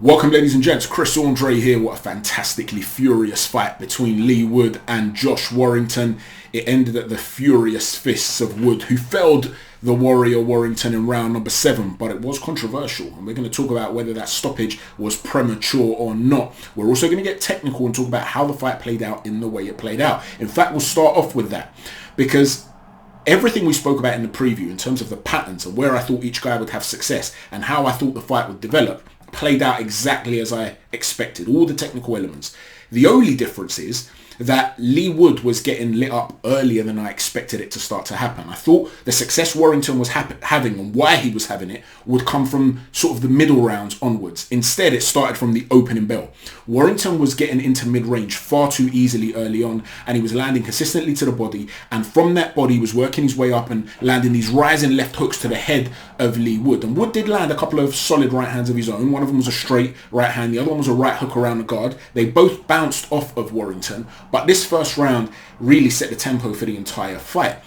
Welcome, ladies and gents. Chris Andre here. What a fantastically furious fight between Leigh Wood and Josh Warrington. It ended at the furious fists of Wood, who felled the Warrior Warrington in round number 7, but it was controversial, and we're going to talk about whether that stoppage was premature or not. We're also going to get technical and talk about how the fight played out in the way it played out. In fact, we'll start off with that, because everything we spoke about in the preview in terms of the patterns and where I thought each guy would have success and how I thought the fight would develop played out exactly as I expected, all the technical elements. The only difference is that Leigh Wood was getting lit up earlier than I expected it to start to happen. I thought the success Warrington was having and why he was having it would come from sort of the middle rounds onwards. Instead, it started from the opening bell. Warrington was getting into mid-range far too easily early on, and he was landing consistently to the body, and from that body he was working his way up and landing these rising left hooks to the head of Leigh Wood. And Wood did land a couple of solid right hands of his own. One of them was a straight right hand, the other one was a right hook around the guard. They both bounced off of Warrington, but this first round really set the tempo for the entire fight.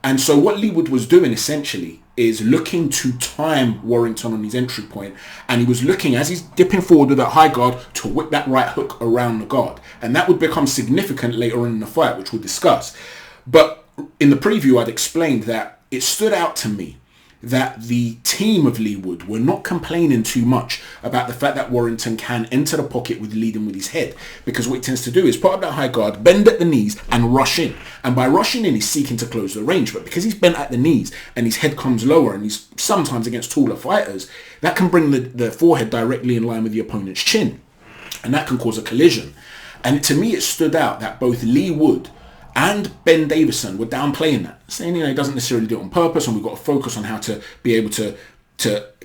And so what Leigh Wood was doing essentially is looking to time Warrington on his entry point, and he was looking, as he's dipping forward with that high guard, to whip that right hook around the guard, and that would become significant later on in the fight, which we'll discuss. But in the preview I'd explained that it stood out to me that the team of Leigh Wood were not complaining too much about the fact that Warrington can enter the pocket with leading with his head, because what he tends to do is put up that high guard, bend at the knees and rush in, and by rushing in he's seeking to close the range. But because he's bent at the knees and his head comes lower, and he's sometimes against taller fighters, that can bring the forehead directly in line with the opponent's chin, and that can cause a collision. And to me it stood out that both Leigh Wood and Ben Davison were downplaying that, saying, he doesn't necessarily do it on purpose, and we've got to focus on how to be able to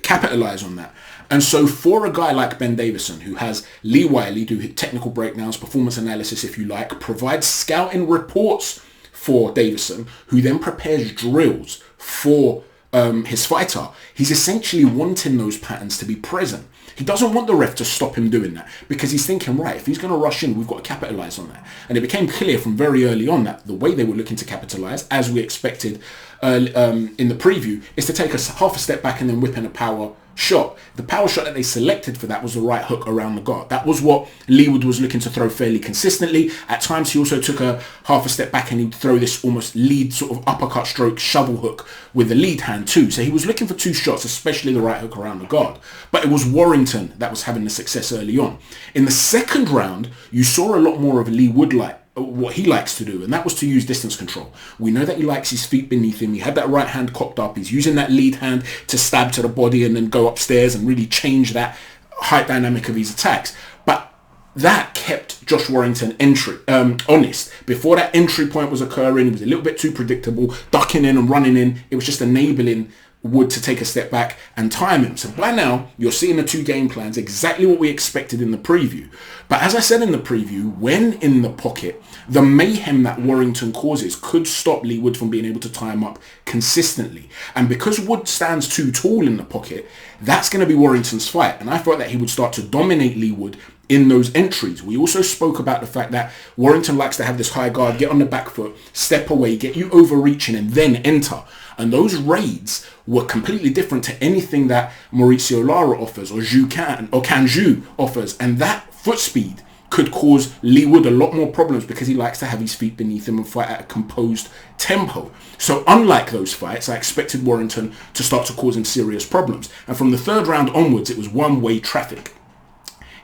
capitalize on that. And so for a guy like Ben Davison, who has Lee Wiley do technical breakdowns, performance analysis if you like, provides scouting reports for Davison, who then prepares drills for his fighter, he's essentially wanting those patterns to be present. He doesn't want the ref to stop him doing that, because he's thinking, right, if he's going to rush in, we've got to capitalize on that. And it became clear from very early on that the way they were looking to capitalize, as we expected in the preview, is to take us half a step back and then whip in a power shot. The power shot that they selected for that was the right hook around the guard. That was what Leigh Wood was looking to throw fairly consistently. At times he also took a half a step back and he'd throw this almost lead sort of uppercut stroke shovel hook with the lead hand too. So he was looking for two shots, especially the right hook around the guard. But it was Warrington that was having the success early on. In the second round, you saw a lot more of Leigh Wood what he likes to do, and that was to use distance control. We know that he likes his feet beneath him. He had that right hand cocked up. He's using that lead hand to stab to the body and then go upstairs and really change that height dynamic of his attacks. But that kept Josh Warrington honest. Before that entry point was occurring, it was a little bit too predictable, ducking in and running in. It was just enabling Wood to take a step back and time him. So by now, you're seeing the two game plans, exactly what we expected in the preview. But as I said in the preview, when in the pocket, the mayhem that Warrington causes could stop Leigh Wood from being able to tie him up consistently. And because Wood stands too tall in the pocket, that's going to be Warrington's fight. And I thought that he would start to dominate Leigh Wood in those entries. We also spoke about the fact that Warrington likes to have this high guard, get on the back foot, step away, get you overreaching and then enter. And those raids were completely different to anything that Mauricio Lara offers or Kanju offers. And that foot speed could cause Leigh Wood a lot more problems, because he likes to have his feet beneath him and fight at a composed tempo. So unlike those fights, I expected Warrington to start to cause him serious problems. And from the third round onwards, it was one-way traffic.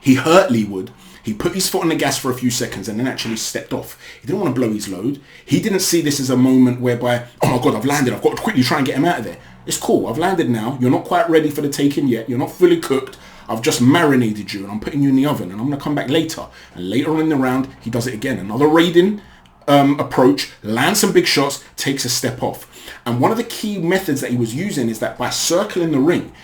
He hurt Leigh Wood. He put his foot on the gas for a few seconds and then actually stepped off. He didn't want to blow his load. He didn't see this as a moment whereby, oh my God, I've landed. I've got to quickly try and get him out of there. It's cool. I've landed now. You're not quite ready for the taking yet. You're not fully cooked. I've just marinated you and I'm putting you in the oven and I'm going to come back later. And later on in the round, he does it again. Another raiding approach, lands some big shots, takes a step off. And one of the key methods that he was using is that by circling the ring,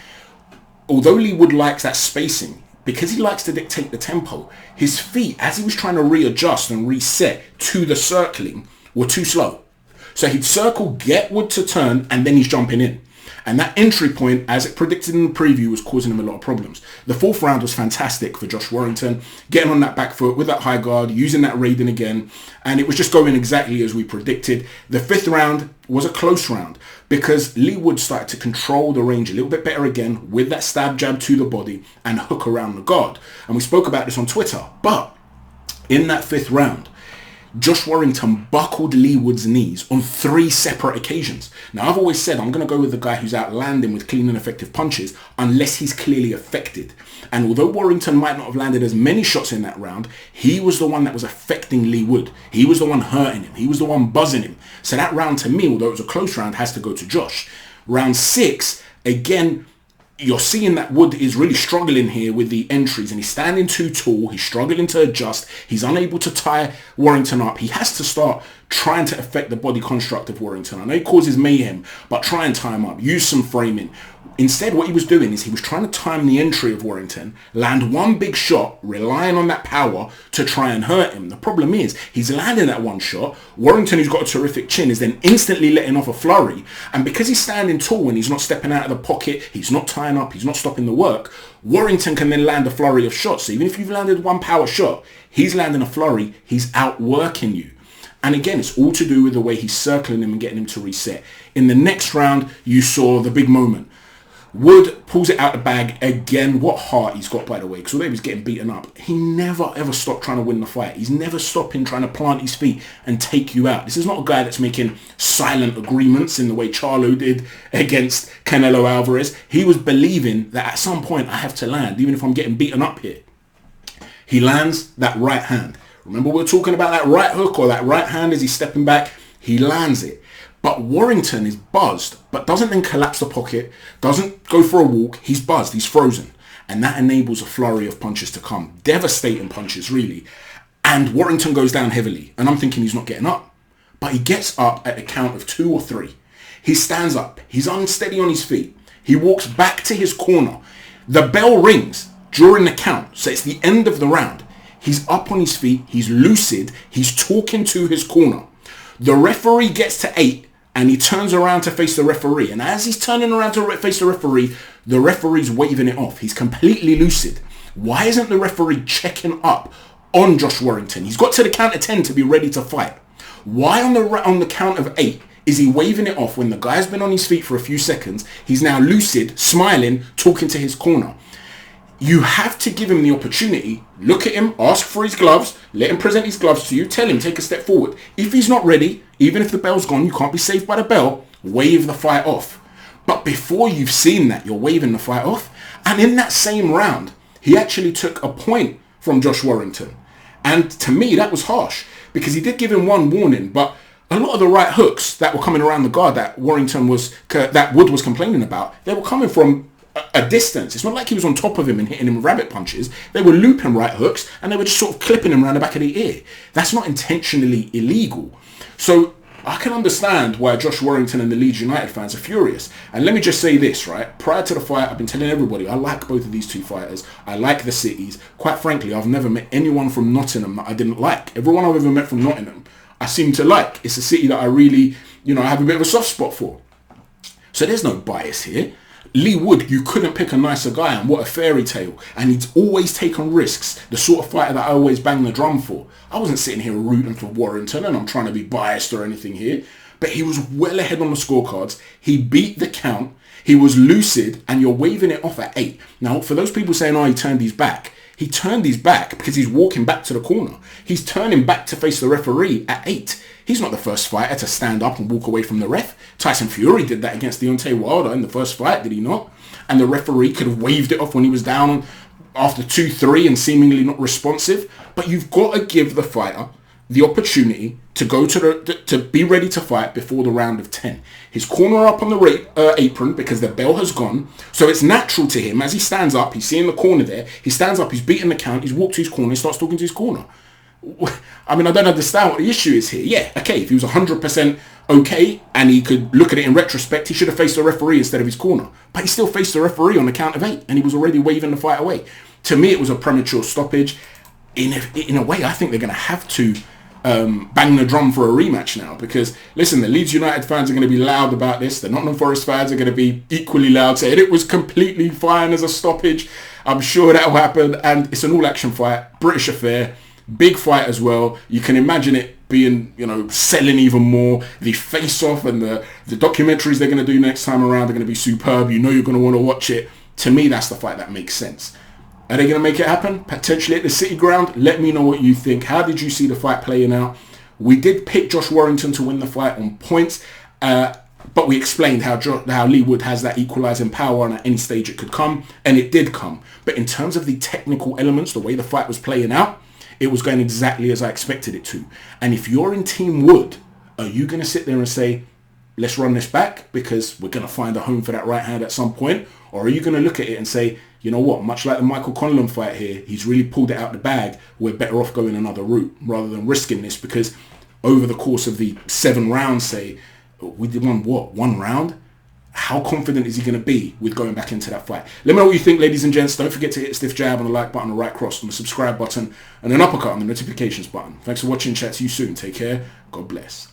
although Leigh Wood likes that spacing, because he likes to dictate the tempo, his feet, as he was trying to readjust and reset to the circling, were too slow. So he'd circle, get Wood to turn, and then he's jumping in. And that entry point, as it predicted in the preview, was causing him a lot of problems. The 4th round was fantastic for Josh Warrington, getting on that back foot with that high guard, using that Raiden again, and it was just going exactly as we predicted. The 5th round was a close round because Leigh Wood started to control the range a little bit better again with that stab jab to the body and hook around the guard. And we spoke about this on Twitter, but in that 5th round, Josh Warrington buckled Leigh Wood's knees on 3 separate occasions. Now, I've always said I'm going to go with the guy who's out landing with clean and effective punches unless he's clearly affected. And although Warrington might not have landed as many shots in that round, he was the one that was affecting Leigh Wood. He was the one hurting him. He was the one buzzing him. So that round, to me, although it was a close round, has to go to Josh. Round 6, again, you're seeing that Wood is really struggling here with the entries, and he's standing too tall. He's struggling to adjust. He's unable to tie Warrington up. He has to start trying to affect the body construct of Warrington. I know he causes mayhem, but try and tie him up. Use some framing. Instead, what he was doing is he was trying to time the entry of Warrington, land one big shot, relying on that power to try and hurt him. The problem is he's landing that one shot. Warrington, who's got a terrific chin, is then instantly letting off a flurry. And because he's standing tall and he's not stepping out of the pocket, he's not tying up, he's not stopping the work, Warrington can then land a flurry of shots. So even if you've landed one power shot, he's landing a flurry, he's outworking you. And again, it's all to do with the way he's circling him and getting him to reset. In the next round, you saw the big moment. Wood pulls it out the bag again. What heart he's got, by the way, because although he was getting beaten up, he never ever stopped trying to win the fight. He's never stopping trying to plant his feet and take you out. This is not a guy that's making silent agreements in the way Charlo did against Canelo Alvarez. He was believing that at some point I have to land, even if I'm getting beaten up here. He lands that right hand. Remember, we were talking about that right hook or that right hand as he's stepping back. He lands it. But Warrington is buzzed, but doesn't then collapse the pocket, doesn't go for a walk. He's buzzed, he's frozen. And that enables a flurry of punches to come. Devastating punches, really. And Warrington goes down heavily. And I'm thinking he's not getting up. But he gets up at a count of 2 or 3. He stands up. He's unsteady on his feet. He walks back to his corner. The bell rings during the count. So it's the end of the round. He's up on his feet. He's lucid. He's talking to his corner. The referee gets to 8. And he turns around to face the referee. And as he's turning around to face the referee's waving it off. He's completely lucid. Why isn't the referee checking up on Josh Warrington? He's got to the count of 10 to be ready to fight. Why on the count of 8 is he waving it off when the guy's been on his feet for a few seconds? He's now lucid, smiling, talking to his corner. You have to give him the opportunity. Look at him, ask for his gloves, let him present his gloves to you, tell him, take a step forward. If he's not ready, even if the bell's gone, you can't be saved by the bell, wave the fight off. But before you've seen that, you're waving the fight off. And in that same round, he actually took a point from Josh Warrington. And to me, that was harsh because he did give him one warning, but a lot of the right hooks that were coming around the guard that Wood was complaining about, they were coming from a distance. It's not like he was on top of him and hitting him with rabbit punches. They were looping right hooks and they were just sort of clipping him around the back of the ear. That's not intentionally illegal. So I can understand why Josh Warrington and the Leeds United fans are furious. And let me just say this, right? Prior to the fight, I've been telling everybody I like both of these two fighters. I like the cities. Quite frankly, I've never met anyone from Nottingham that I didn't like. Everyone I've ever met from Nottingham, I seem to like. It's a city that I really, I have a bit of a soft spot for. So there's no bias here. Leigh Wood, you couldn't pick a nicer guy, and what a fairy tale. And he's always taken risks, the sort of fighter that I always bang the drum for. I wasn't sitting here rooting for Warrington, and I'm trying to be biased or anything here, but he was well ahead on the scorecards. He beat the count, he was lucid, and you're waving it off at 8. Now, for those people saying, he turned his back, he turned his back because he's walking back to the corner. He's turning back to face the referee at 8. He's not the first fighter to stand up and walk away from the ref. Tyson Fury did that against Deontay Wilder in the first fight, did he not? And the referee could have waved it off when he was down after 2-3 and seemingly not responsive. But you've got to give the fighter the opportunity to go to be ready to fight before the round of 10. His corner up on the apron because the bell has gone. So it's natural to him as he stands up, he's seeing the corner there, he stands up, he's beating the count, he's walked to his corner, he starts talking to his corner. I mean, I don't understand what the issue is here. Yeah, okay, if he was 100% okay and he could look at it in retrospect, he should have faced the referee instead of his corner. But he still faced the referee on the count of 8 and he was already waving the fight away. To me, it was a premature stoppage. In a way, I think they're going to have to bang the drum for a rematch now, because listen, the Leeds United fans are going to be loud about this. The Nottingham Forest fans are going to be equally loud, saying it was completely fine as a stoppage. I'm sure that'll happen, and it's an all-action fight, British affair, big fight as well. You can imagine it being, selling even more. The face-off and the documentaries they're going to do next time around are going to be superb. You're going to want to watch it. To me, that's the fight that makes sense. Are they going to make it happen? Potentially at the City Ground? Let me know what you think. How did you see the fight playing out? We did pick Josh Warrington to win the fight on points, but we explained how Leigh Wood has that equalising power, and at any stage it could come, and it did come. But in terms of the technical elements, the way the fight was playing out, it was going exactly as I expected it to. And if you're in Team Wood, are you going to sit there and say, let's run this back because we're going to find a home for that right hand at some point? Or are you going to look at it and say, you know what, much like the Michael Conlon fight here, he's really pulled it out the bag. We're better off going another route rather than risking this, because over the course of the 7 rounds, say, we did one round? How confident is he going to be with going back into that fight? Let me know what you think, ladies and gents. Don't forget to hit a stiff jab on the like button, the right cross on the subscribe button, and an uppercut on the notifications button. Thanks for watching. Chat to you soon. Take care. God bless.